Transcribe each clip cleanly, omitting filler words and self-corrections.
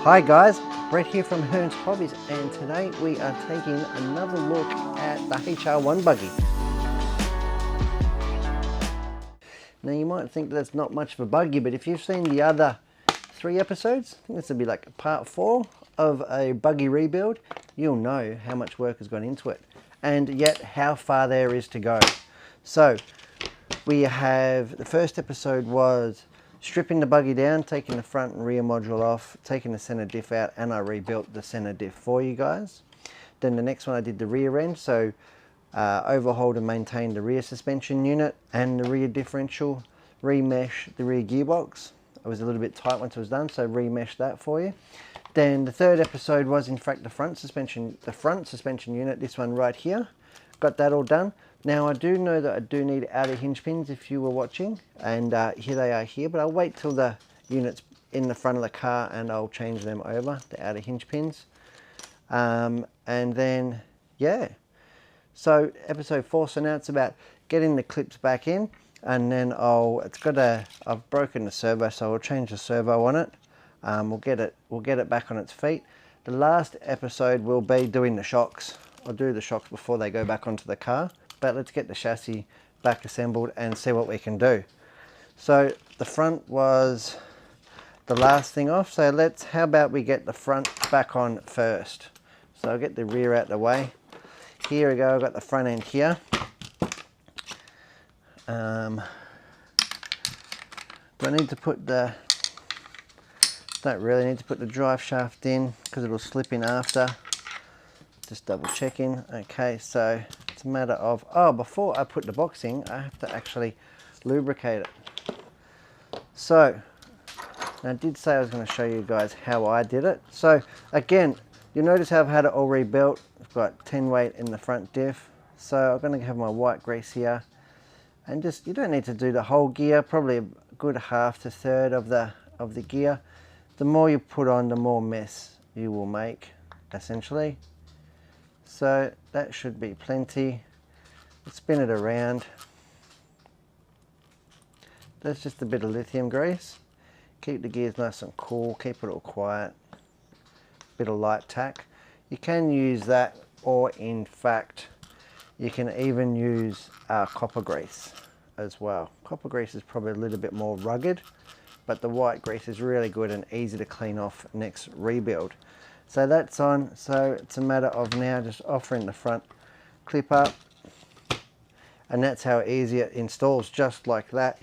Hi guys, Brett here from Hearns Hobbies, and today we are taking another look at the HR1 buggy. Now you might think that's not much of a buggy, but if you've seen the other 3 episodes, I think this will be like part 4 of a buggy rebuild, you'll know how much work has gone into it and yet how far there is to go. So we have, the first episode was stripping the buggy down, taking the front and rear module off, taking the center diff out, and I rebuilt the center diff for you guys. Then the next one I did the rear end, so overhauled and maintained the rear suspension unit and the rear differential, remesh the rear gearbox. It was a little bit tight once it was done, so remesh that for you. Then the third episode was in fact the front suspension unit, this one right here. Got that all done. Now I do know that I do need outer hinge pins if you were watching, and here they are here, but I'll wait till the unit's in the front of the car and I'll change them over, the outer hinge pins. And then, yeah. So episode 4, so now it's about getting the clips back in, and then I've broken the servo, so I'll change the servo on it. We'll get it back on its feet. The last episode will be doing the shocks. I'll do the shocks before they go back onto the car, but let's get the chassis back assembled and see what we can do. So the front was the last thing off, so how about we get the front back on first. So I'll get the rear out the way. Here we go, I've got the front end here. Do I need to put don't really need to put the drive shaft in because it'll slip in after. Just double checking. Okay, so it's a matter of, before I put the box in, I have to actually lubricate it. So, I did say I was going to show you guys how I did it. So, again, you'll notice how I've had it all rebuilt. I've got 10 weight in the front diff. So, I'm going to have my white grease here. And you don't need to do the whole gear, probably a good half to third of the gear. The more you put on, the more mess you will make, essentially. So that should be plenty. Spin it around. That's just a bit of lithium grease. Keep the gears nice and cool, keep it all quiet. Bit of light tack. You can use that, or in fact, you can even use copper grease as well. Copper grease is probably a little bit more rugged, but the white grease is really good and easy to clean off next rebuild. So that's on, so it's a matter of now just offering the front clip up, and that's how easy it installs, just like that.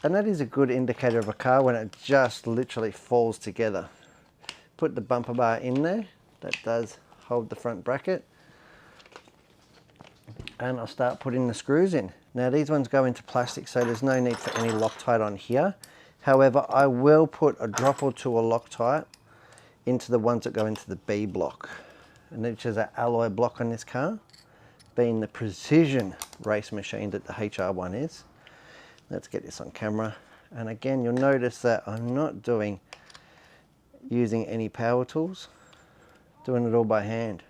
And that is a good indicator of a car when it just literally falls together. Put the bumper bar in there, that does hold the front bracket. And I'll start putting the screws in. Now these ones go into plastic, so there's no need for any Loctite on here. However, I will put a drop or two of Loctite into the ones that go into the B block, and which is an alloy block on this car, being the precision race machine that the HR1 is. Let's get this on camera. And again, you'll notice that I'm not using any power tools, doing it all by hand.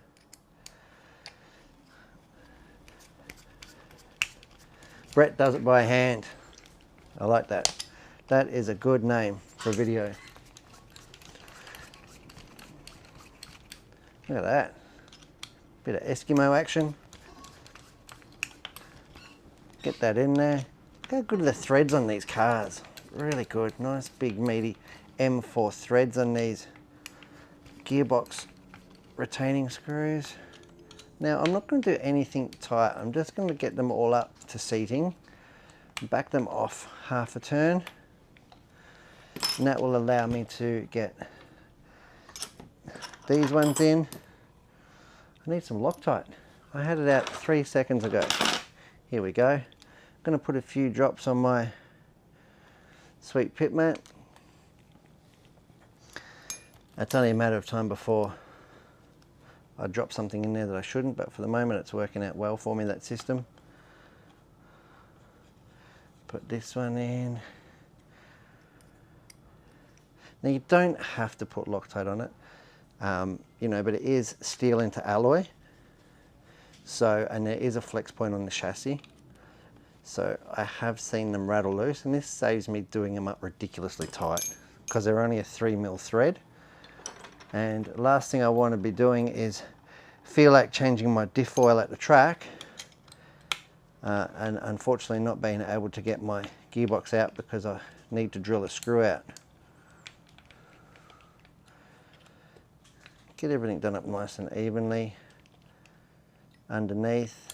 Brett does it by hand. I like that. That is a good name for a video. Look at that. Bit of Eskimo action. Get that in there. Look how good are the threads on these cars. Really good. Nice big meaty M4 threads on these gearbox retaining screws. Now I'm not going to do anything tight. I'm just going to get them all up to seating. Back them off half a turn. And that will allow me to get these ones in. I need some Loctite. I had it out 3 seconds ago. Here we go. I'm going to put a few drops on my sweet pit mat. It's only a matter of time before I drop something in there that I shouldn't, but for the moment it's working out well for me, that system. Put this one in. Now you don't have to put Loctite on it. You know, but it is steel into alloy. So, and there is a flex point on the chassis. So I have seen them rattle loose, and this saves me doing them up ridiculously tight. because they're only a 3mm thread. And last thing I want to be doing is feel like changing my diff oil at the track, and unfortunately not being able to get my gearbox out because I need to drill a screw out. Get everything done up nice and evenly underneath,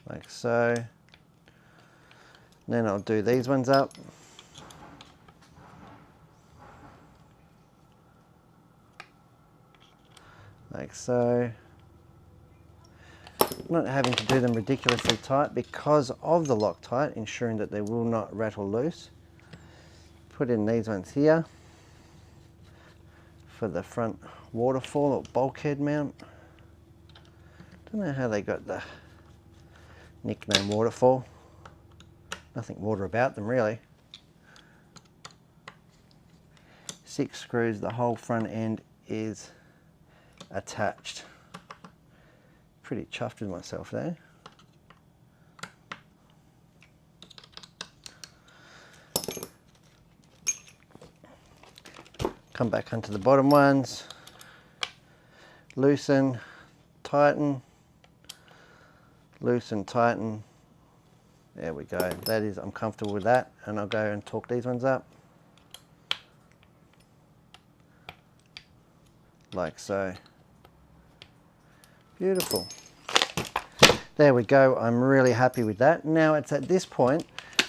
like so. Then I'll do these ones up. Like so. Not having to do them ridiculously tight because of the Loctite, ensuring that they will not rattle loose. Put in these ones here for the front waterfall or bulkhead mount. Don't know how they got the nickname waterfall. Nothing water about them really. 6 screws, the whole front end is attached. Pretty chuffed with myself there. Come back onto the bottom ones, loosen, tighten, loosen, tighten. There we go. That is, I'm comfortable with that, and I'll go and torque these ones up. Like so. Beautiful. There we go. I'm really happy with that. Now it's at this point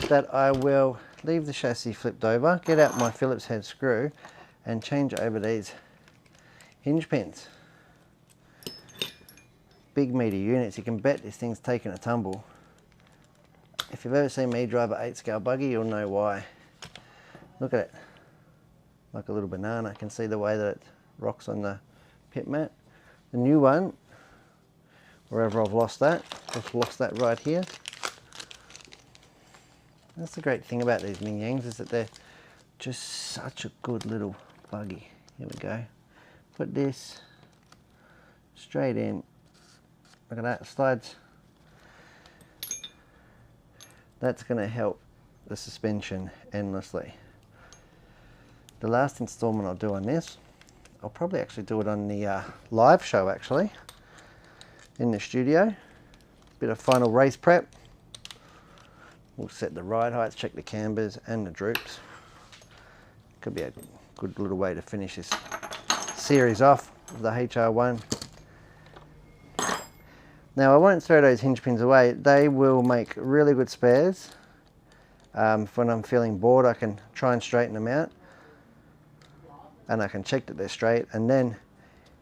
that I will leave the chassis flipped over, get out my Phillips head screw and change over these hinge pins. Big meaty units. You can bet this thing's taken a tumble. If you've ever seen me drive an 8-scale buggy, you'll know why. Look at it. Like a little banana. I can see the way that it rocks on the pit mat. The new one, wherever I've lost that, I've lost that right here. That's the great thing about these Ming-Yangs, is that they're just such a good little buggy. Here we go. Put this straight in. Look at that, slides. That's going to help the suspension endlessly. The last installment I'll do on this, I'll probably actually do it on the live show actually, in the studio. Bit of final race prep. We'll set the ride heights, check the cambers and the droops. Could be a good little way to finish this series off of the HR1. Now I won't throw those hinge pins away. They will make really good spares. When I'm feeling bored, I can try and straighten them out, and I can check that they're straight, and then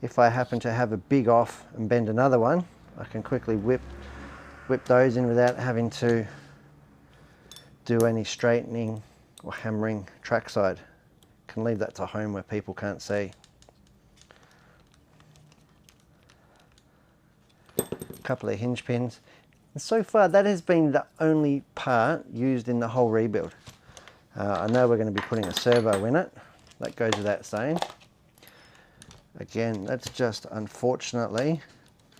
if I happen to have a big off and bend another one, I can quickly whip those in without having to do any straightening or hammering trackside. Can leave that to home where people can't see. Couple of hinge pins, and so far that has been the only part used in the whole rebuild. I know we're going to be putting a servo in it, that goes without saying. Again, that's just unfortunately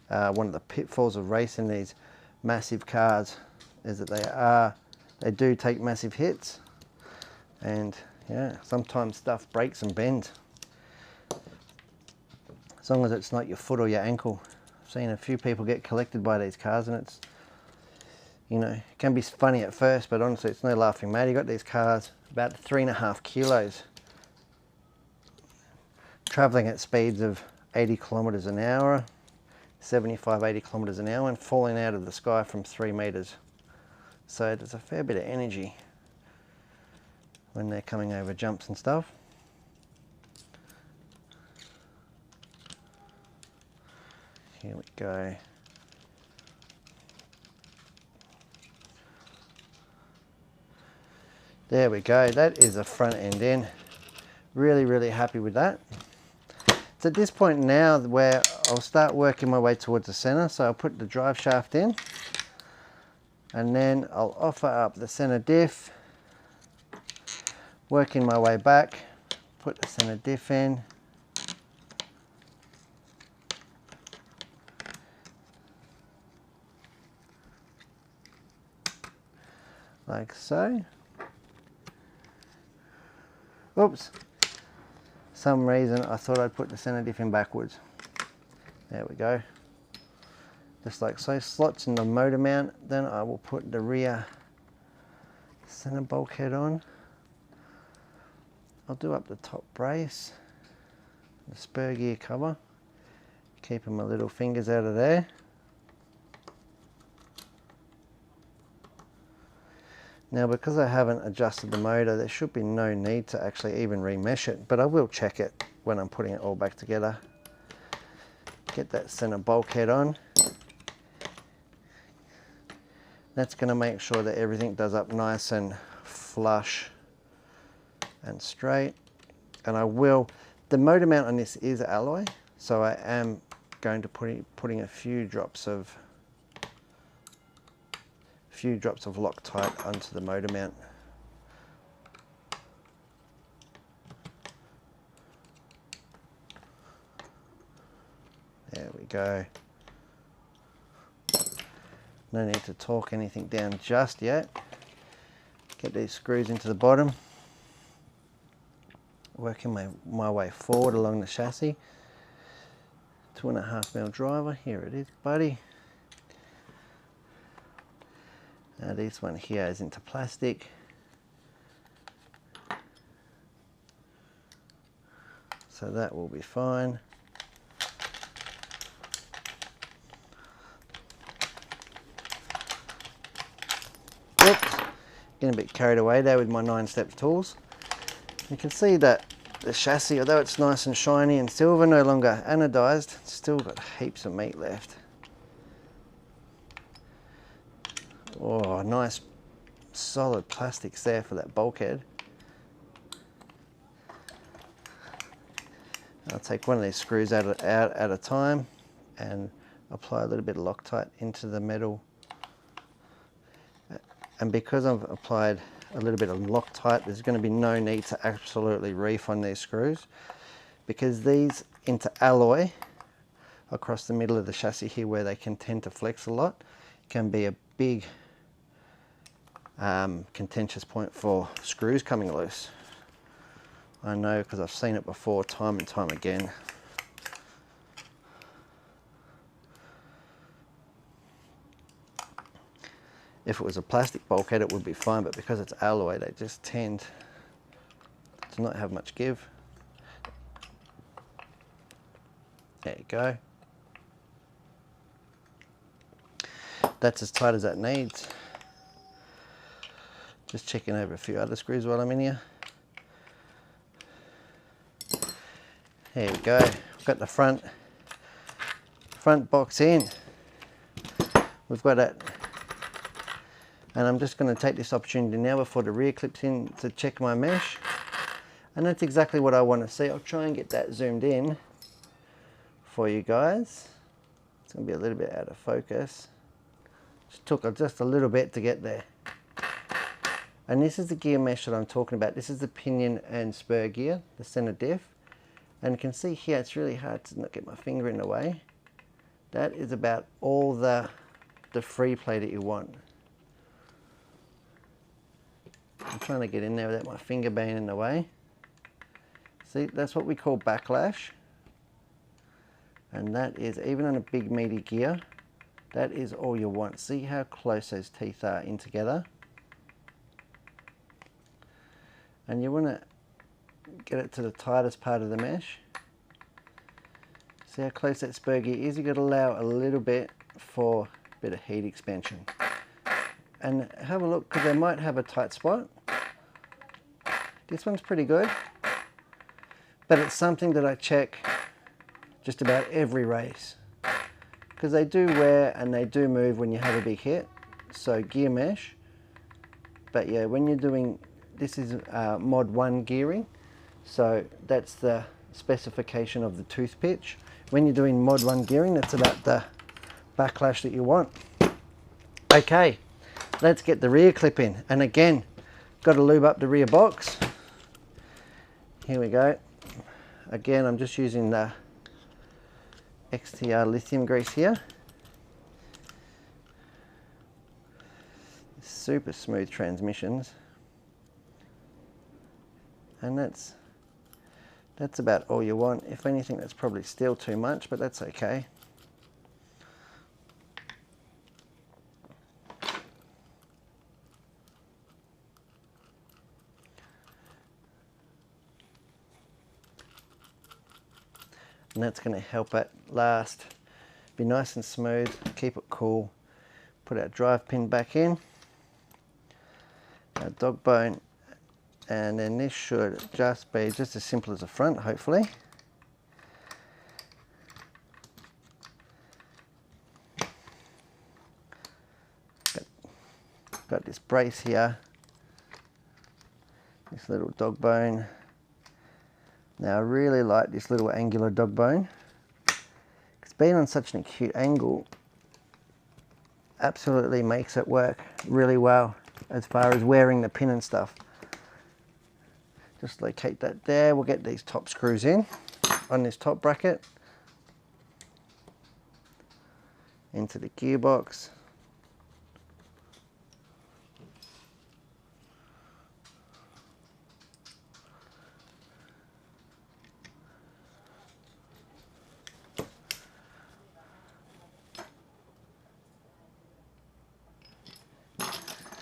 one of the pitfalls of racing these massive cars, is that they do take massive hits, and yeah, sometimes stuff breaks and bends, as long as it's not your foot or your ankle. Seen a few people get collected by these cars, and it's, you know, it can be funny at first, but honestly it's no laughing matter. You got these cars about 3.5 kilos traveling at speeds of 80 kilometers an hour, 75, 80 kilometers an hour, and falling out of the sky from 3 meters. So there's a fair bit of energy when they're coming over jumps and stuff. Here we go. There we go. That is the front end in. Really, really happy with that. It's at this point now where I'll start working my way towards the center. So I'll put the drive shaft in, and then I'll offer up the center diff, working my way back, put the center diff in. Like so. Oops. Some reason I thought I'd put the center diff in backwards. There we go. Just like so, slots in the motor mount. Then I will put the rear center bulkhead on. I'll do up the top brace, the spur gear cover, keeping my little fingers out of there. Now because I haven't adjusted the motor, there should be no need to actually even remesh it, but I will check it when I'm putting it all back together. Get that center bulkhead on. That's going to make sure that everything does up nice and flush and straight. And I will, the motor mount on this is alloy, so I am going to putting a few drops of Loctite onto the motor mount. There we go. No need to torque anything down just yet. Get these screws into the bottom. Working my way forward along the chassis. 2.5mm driver, here it is, buddy. Now this one here is into plastic. So that will be fine. Oops, getting a bit carried away there with my 9-step tools. You can see that the chassis, although it's nice and shiny and silver, no longer anodized, it's still got heaps of meat left. Oh, nice solid plastics there for that bulkhead. I'll take one of these screws out at a time and apply a little bit of Loctite into the metal. And because I've applied a little bit of Loctite, there's going to be no need to absolutely reef on these screws, because these into alloy across the middle of the chassis here, where they can tend to flex a lot, can be a big contentious point for screws coming loose. I know, because I've seen it before time and time again. If it was a plastic bulkhead it would be fine, but because it's alloy they just tend to not have much give. There you go. That's as tight as that needs. Just checking over a few other screws while I'm in here. There we go. We've got the front box in. We've got it. And I'm just going to take this opportunity now before the rear clips in to check my mesh. And that's exactly what I want to see. I'll try and get that zoomed in for you guys. It's going to be a little bit out of focus. Just took just a little bit to get there. And this is the gear mesh that I'm talking about. This is the pinion and spur gear, the center diff. And you can see here, it's really hard to not get my finger in the way. That is about all the free play that you want. I'm trying to get in there without my finger being in the way. See, that's what we call backlash. And that is, even on a big meaty gear, that is all you want. See how close those teeth are in together? And you want to get it to the tightest part of the mesh. See how close that spur gear is? You've got to allow a little bit for a bit of heat expansion. And have a look, because they might have a tight spot. This one's pretty good. But it's something that I check just about every race. Because they do wear and they do move when you have a big hit. So gear mesh. But yeah, when you're doing, this is mod 1 gearing. So that's the specification of the tooth pitch. When you're doing mod 1 gearing, that's about the backlash that you want. Okay, let's get the rear clip in. And again, got to lube up the rear box. Here we go. Again, I'm just using the XTR lithium grease here. Super smooth transmissions. And that's about all you want. If anything, that's probably still too much, but that's okay. And that's going to help it last, be nice and smooth, keep it cool. Put our drive pin back in, our dog bone, and then this should just be just as simple as the front, hopefully. Got this brace here, this little dog bone. Now I really like this little angular dog bone. It's been on such an acute angle, absolutely makes it work really well as far as wearing the pin and stuff. Just locate that there. We'll get these top screws in on this top bracket into the gearbox.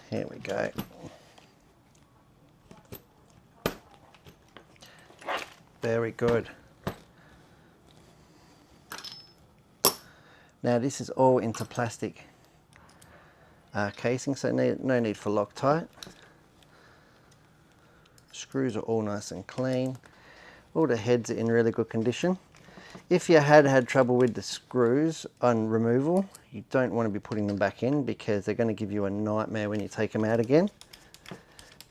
Here we go. Very good. Now this is all into plastic casing, so no need for Loctite. Screws are all nice and clean. All the heads are in really good condition. If you had trouble with the screws on removal, you don't want to be putting them back in because they're going to give you a nightmare when you take them out again.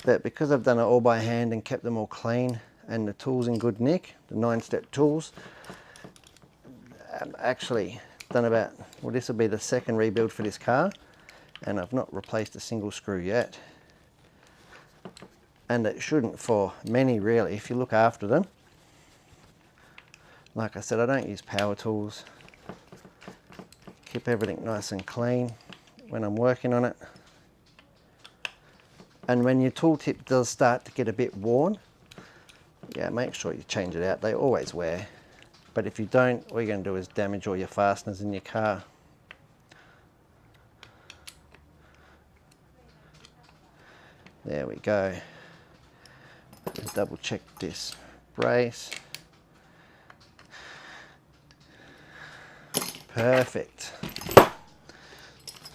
But because I've done it all by hand and kept them all clean and the tools in good nick, the 9-step tools, I've actually done about, well, this will be the second rebuild for this car, and I've not replaced a single screw yet. And it shouldn't for many really, if you look after them. Like I said, I don't use power tools. Keep everything nice and clean when I'm working on it. And when your tooltip does start to get a bit worn, yeah, make sure you change it out. They always wear. But if you don't, all you're going to do is damage all your fasteners in your car. There we go. Double check this brace. Perfect.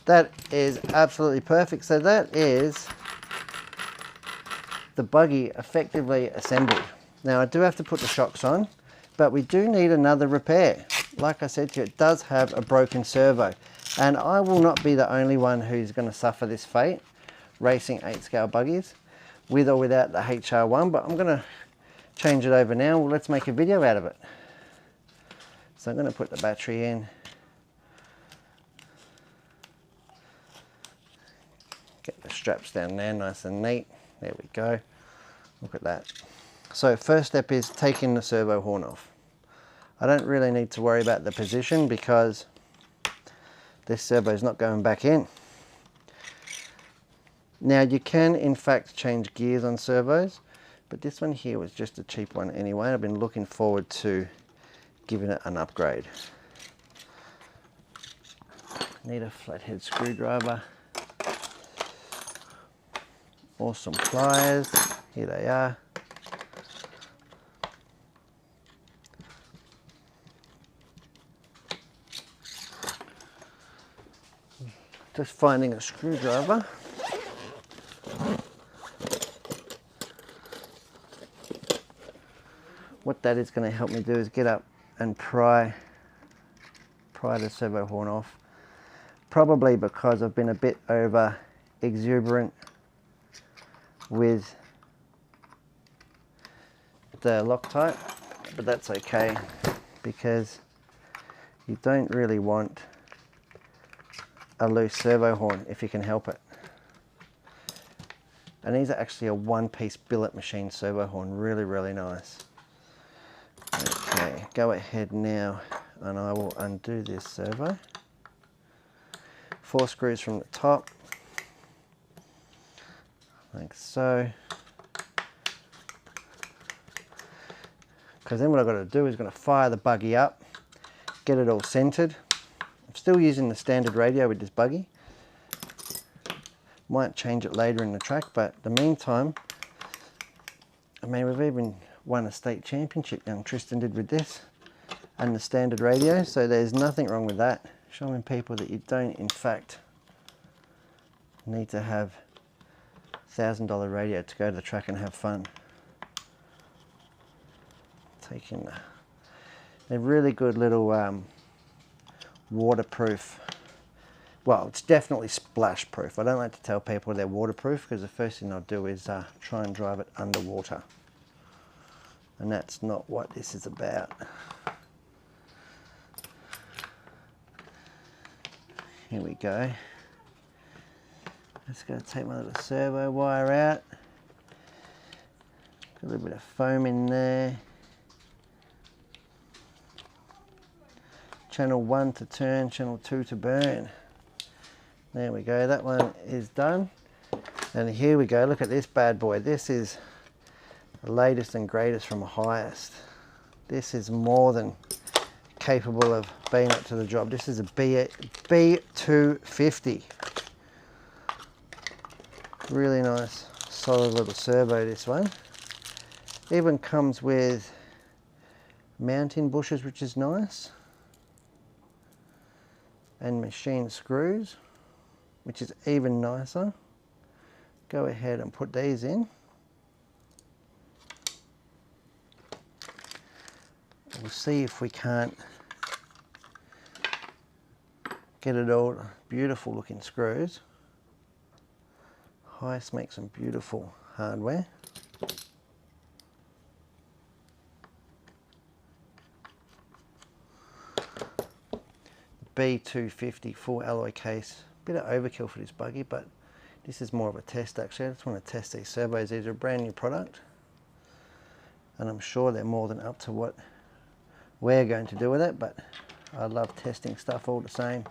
That is absolutely perfect. So that is the buggy effectively assembled. Now I do have to put the shocks on, but we do need another repair. Like I said to you, it does have a broken servo, and I will not be the only one who's going to suffer this fate racing 8-scale buggies with or without the HR1, but I'm going to change it over now. Well, let's make a video out of it. So I'm going to put the battery in. Get the straps down there nice and neat. There we go. Look at that. So first step is taking the servo horn off. I don't really need to worry about the position because this servo is not going back in. Now you can in fact change gears on servos, but this one here was just a cheap one anyway. I've been looking forward to giving it an upgrade. Need a flathead screwdriver. Or some pliers. Here they are. Just finding a screwdriver. What that is going to help me do is get up and pry the servo horn off. Probably because I've been a bit over exuberant with the Loctite, but that's okay because you don't really want a loose servo horn if you can help it. And these are actually a one-piece billet machine servo horn, really nice. Okay, go ahead now and I will undo this servo. 4 screws from the top, like so. because then what I've got to do is going to fire the buggy up, get it all centered. I'm still using the standard radio with this buggy. Might change it later in the track, but in the meantime, I mean, we've even won a state championship, young Tristan did, with this and the standard radio, so there's nothing wrong with that. Showing people that you don't, in fact, need to have $1,000 radio to go to the track and have fun. Taking a really good little waterproof. Well, it's definitely splash proof. I don't like to tell people they're waterproof because the first thing I'll do is try and drive it underwater. And that's not what this is about. Here we go. Just going to take my little servo wire out. Got a little bit of foam in there. Channel 1 to turn, channel 2 to burn. There we go, that one is done. And here we go, look at this bad boy. This is the latest and greatest from highest. This is more than capable of being up to the job. This is a B250. Really nice, solid little servo, this one. Even comes with mounting bushes, which is nice. And machine screws, which is even nicer. Go ahead and put these in. We'll see if we can't get it all beautiful looking screws. Hearns makes some beautiful hardware. B250 full alloy case. Bit of overkill for this buggy, but this is more of a test actually. I just want to test these servos. These are a brand new product, and I'm sure they're more than up to what we're going to do with it, but I love testing stuff all the same.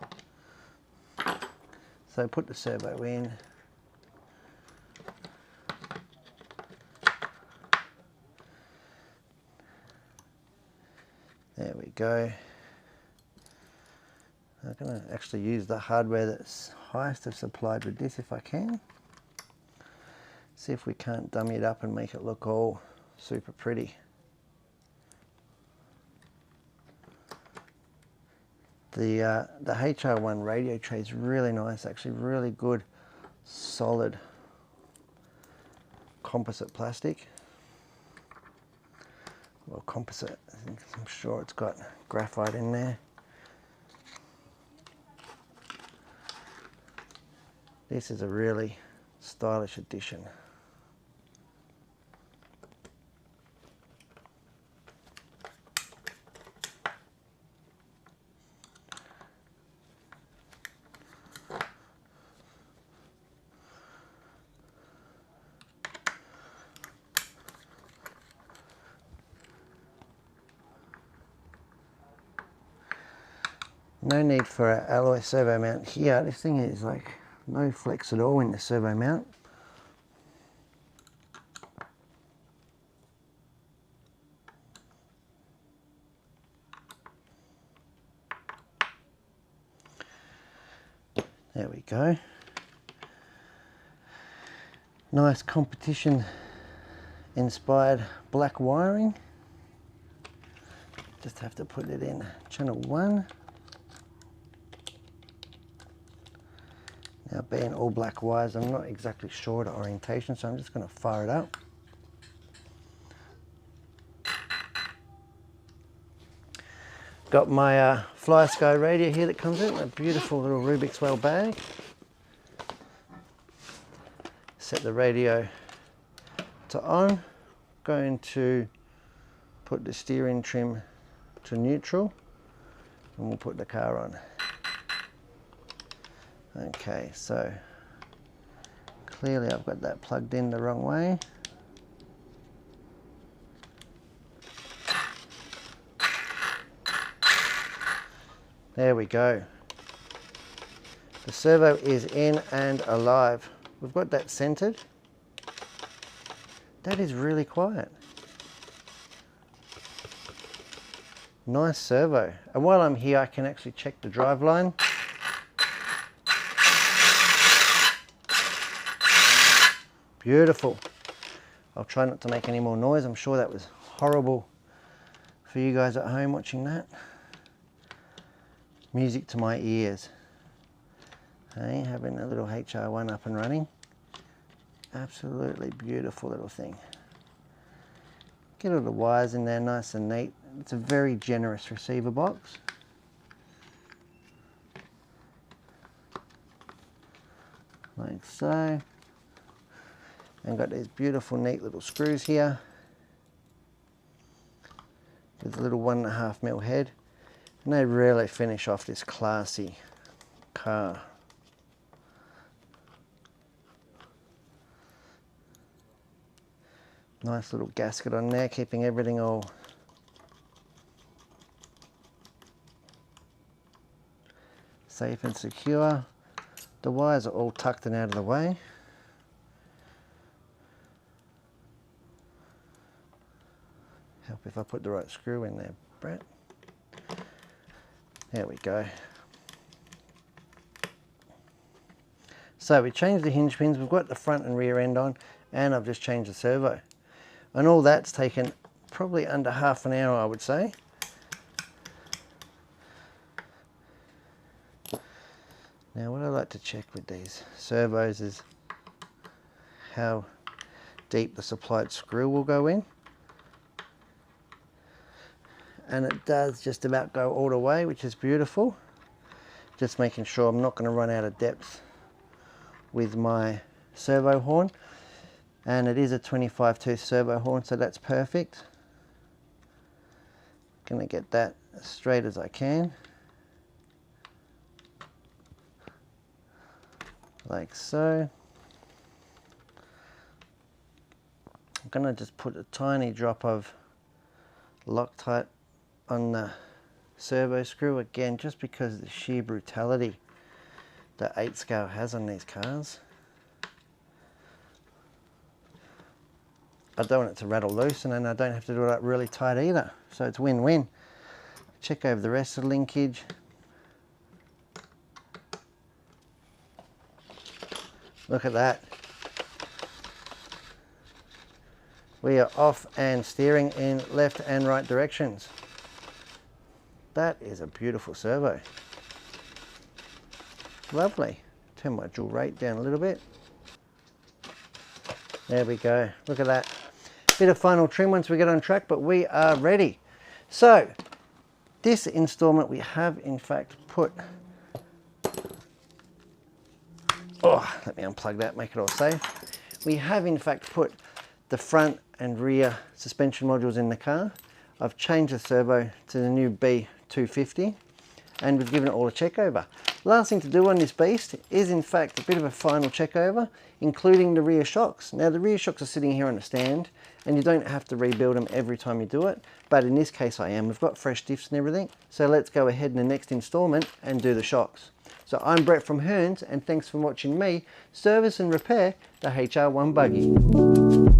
So put the servo in. There we go. I'm going to actually use the hardware that's Hearns have supplied with this if I can. See if we can't dummy it up and make it look all super pretty. The HR1 radio tray is really nice, actually really good, solid composite plastic. Well, composite, I'm sure it's got graphite in there. This is a really stylish addition. No need for an alloy servo mount here. This thing is like no flex at all in the servo mount. There we go. Nice competition inspired black wiring. Just have to put it in channel 1. Now, being all black wires, I'm not exactly sure the orientation, so I'm just going to fire it up. Got my Fly Sky radio here that comes in, a beautiful little Rubik's Well bag. Set the radio to on. Going to put the steering trim to neutral, and we'll put the car on. Okay, so clearly I've got that plugged in the wrong way. There we go. The servo is in and alive. We've got that centered. That is really quiet. Nice servo. And while I'm here, I can actually check the driveline. Beautiful. I'll try not to make any more noise. I'm sure that was horrible for you guys at home watching that. Music to my ears. Hey, having a little HR1 up and running. Absolutely beautiful little thing. Get all the wires in there nice and neat. It's a very generous receiver box. Like so. And got these beautiful neat little screws here. With a little 1.5mm head. And they really finish off this classy car. Nice little gasket on there, keeping everything all safe and secure. The wires are all tucked and out of the way. Help if I put the right screw in there, Brett. There we go. So we changed the hinge pins, we've got the front and rear end on, and I've just changed the servo. And all that's taken probably under half an hour, I would say. Now what I like to check with these servos is how deep the supplied screw will go in. And it does just about go all the way, which is beautiful. Just making sure I'm not going to run out of depth with my servo horn. And it is a 25 tooth servo horn, so that's perfect. Gonna get that as straight as I can. Like so. I'm gonna just put a tiny drop of Loctite on the servo screw again, just because of the sheer brutality that 8 scale has on these cars. I don't want it to rattle loose, and then I don't have to do it up really tight either, so it's win-win. Check over the rest of the linkage. Look at that. We are off and steering in left and right directions. That is a beautiful servo. Lovely. Turn my dual rate down a little bit. There we go. Look at that. Bit of final trim once we get on track, but we are ready. So, this installment we have in fact put... Oh, let me unplug that, make it all safe. We have in fact put the front and rear suspension modules in the car. I've changed the servo to the new B250 and we've given it all a check over. Last thing to do on this beast is in fact a bit of a final check over, including the rear shocks. Now the rear shocks are sitting here on a stand and you don't have to rebuild them every time you do it, but in this case I am. We've got fresh diffs and everything, so let's go ahead in the next installment and do the shocks. So I'm Brett from Hearns, and thanks for watching me service and repair the HR1 buggy.